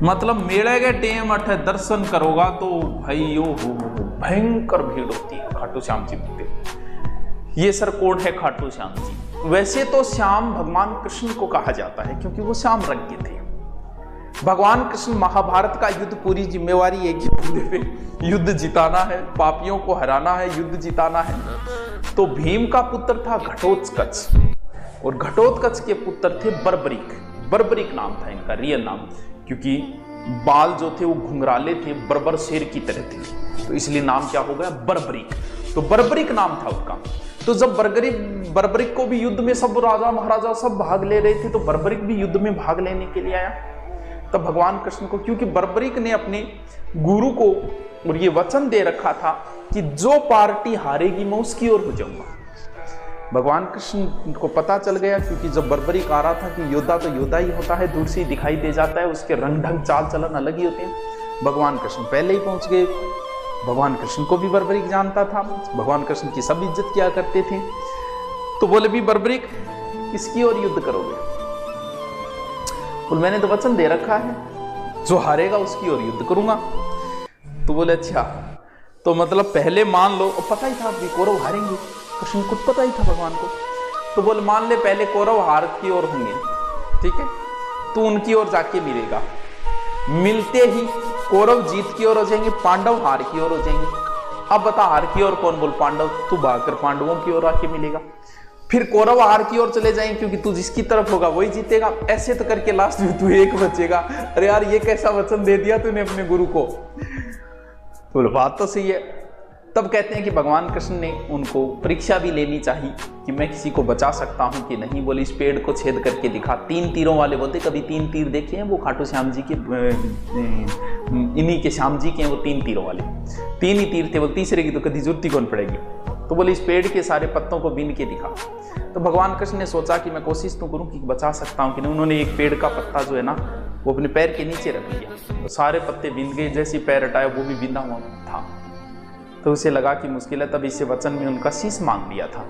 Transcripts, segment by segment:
मतलब मेले के टेम अठ दर्शन करोगा तो भाई ओ हो भयंकर भीड़ होती है खाटू श्याम जी मंदिर। ये सर कौन है खाटू श्याम जी? वैसे तो श्याम भगवान कृष्ण को कहा जाता है क्योंकि वो श्याम रंग के थे। भगवान कृष्ण महाभारत का युद्ध पूरी जिम्मेवारी एक ही बंदे पे, युद्ध जिताना है, पापियों को हराना है, युद्ध जिताना है। तो भीम का पुत्र था घटोत्कच और घटोत्कच के पुत्र थे बर्बरीक। बर्बरीक नाम था इनका रियल नाम, क्योंकि बाल जो थे वो घुंघराले थे, बर्बर शेर की तरह थे, तो इसलिए नाम क्या हो गया बर्बरीक। तो बर्बरीक नाम था उनका। तो जब बर्बरीक को भी युद्ध में सब राजा महाराजा सब भाग ले रहे थे, तो बर्बरीक भी युद्ध में भाग लेने के लिए आया। तब भगवान कृष्ण को, क्योंकि बर्बरीक ने अपने गुरु को और ये वचन दे रखा था कि जो पार्टी हारेगी मैं उसकी ओर हो जाऊंगा। भगवान कृष्ण को पता चल गया, क्योंकि जब बर्बरीक आ रहा था कि योद्धा तो योद्धा ही होता है, दूर से ही दिखाई दे जाता है, उसके रंग ढंग चाल चलन अलग ही होते हैं। भगवान कृष्ण पहले ही पहुंच गए। भगवान कृष्ण को भी बर्बरीक जानता था, भगवान कृष्ण की सब इज्जत किया करते थे। तो बोले भी बर्बरीक किसकी ओर युद्ध करोगे? बोले मैंने तो वचन दे रखा है, जो हारेगा उसकी ओर युद्ध करूंगा। तो बोले अच्छा, तो मतलब पहले मान लो, और पता ही था कि कौरव हारेंगे, कृष्ण को पता ही था भगवान को। तो बोले मान ले पहले कौरव हार की ओर होंगे, ठीक है, तो उनकी ओर जाके मिलेगा। मिलते ही कौरव जीत की ओर हो जाएंगे, पांडव हार की ओर हो जाएंगे। अब बता हार की ओर कौन? बोल पांडव। तू भागकर पांडवों की ओर आके मिलेगा। फिर कौरव हार की ओर चले जाएंगे, क्योंकि तू जिसकी तरफ होगा वही जीतेगा। ऐसे तो करके लास्ट में तू एक बचेगा। अरे यार ये कैसा वचन दे दिया तूने अपने गुरु को? तो बात तो सही है। तब कहते हैं कि भगवान कृष्ण ने उनको परीक्षा भी लेनी चाहिए कि मैं किसी को बचा सकता हूं कि नहीं। बोले इस पेड़ को छेद करके दिखा। 3 तीरों वाले बोलते, कभी 3 तीर देखे हैं? वो खाटू श्याम जी के, इन्हीं के श्याम जी के हैं वो 3 तीरों वाले। 3 ही तीर थे, वो तीसरे की तो कभी जरूरत ही कौन पड़ेगी। तो बोले इस पेड़ के सारे पत्तों को बीन के दिखा। तो भगवान कृष्ण ने सोचा कि मैं कोशिश तो करूं कि बचा सकता हूं कि नहीं। उन्होंने एक पेड़ का पत्ता जो है ना वो अपने पैर के नीचे रख दिया, तो सारे पत्ते बीन गए। जैसे पैर हटाया वो भी बिंदा हुआ था। तो उसे लगा कि मुश्किल है, तब इसे वचन में उनका शीश मांग लिया था।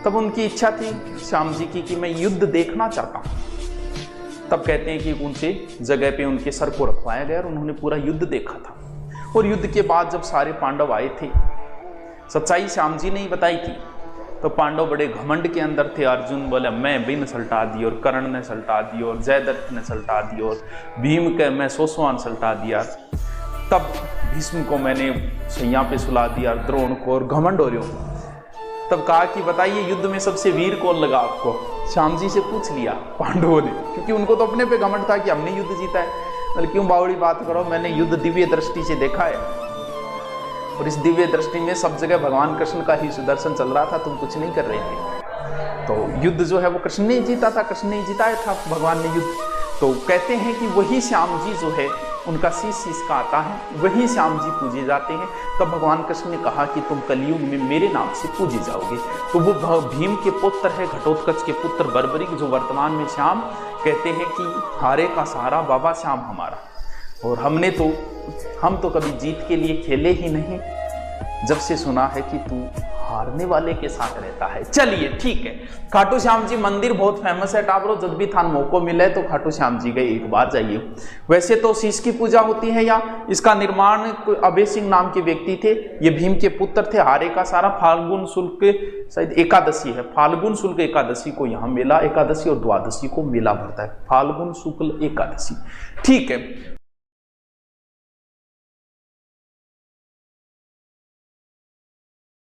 तब उनकी इच्छा थी श्याम जी की कि मैं युद्ध देखना चाहता हूं। तब कहते हैं कि ऊंचे जगह पे उनके सर को रखवाया गया और उन्होंने पूरा युद्ध देखा था। और युद्ध के बाद जब सारे पांडव आए थे, सच्चाई श्याम जी ने ही बताई थी, तो पांडव बड़े घमंड के अंदर थे। अर्जुन बोले मैं बिन सल्टा दी, और कर्ण ने सल्टा दी, और जयद्रथ ने सल्टा दी, और भीम के मैं सोसवान सल्टा दिया। तब भीष्म को मैंने सैया पे सुला दिया, द्रोण को, और घमंड हो रहे हो। तब कहा कि बताइए युद्ध में सबसे वीर कौन लगा आपको? श्याम जी से पूछ लिया पांडवों ने, क्योंकि उनको तो अपने पे घमंड था कि हमने युद्ध जीता है। बोले क्यों बावड़ी बात करो, मैंने युद्ध दिव्य दृष्टि से देखा है, और इस दिव्य दृष्टि में सब जगह भगवान कृष्ण का ही सुदर्शन चल रहा था, तुम कुछ नहीं कर रहे थे। तो युद्ध जो है वो कृष्ण ने जीता था, कृष्ण ने जिताया था भगवान ने युद्ध। तो कहते हैं कि वही श्याम जी जो है उनका शीश का आता है, वही श्याम जी पूजे जाते हैं। तब भगवान कृष्ण ने कहा कि तुम कलयुग में मेरे नाम से पूजे जाओगे। तो वो भीम के पुत्र है, घटोत्कच के पुत्र बर्बरीक, जो वर्तमान में श्याम कहते हैं कि हारे का सहारा बाबा श्याम हमारा। और हम तो कभी जीत के लिए खेले ही नहीं, जब से सुना है कि तू हारने वाले के साथ रहता है। चलिए ठीक है, खाटू श्याम जी मंदिर बहुत फेमस है टाबरो। जब भी थान मौको मिले तो खाटू श्याम जी गए एक बार जाइए। वैसे तो शीश की पूजा होती है, या इसका निर्माण अभय सिंह नाम के व्यक्ति थे, ये भीम के पुत्र थे। हारे का सारा फाल्गुन शुक्ल शायद एकादशी है, फाल्गुन शुक्ल एकादशी को यहाँ मेला, एकादशी और द्वादशी को मेला भरता है, फाल्गुन शुक्ल एकादशी। ठीक है।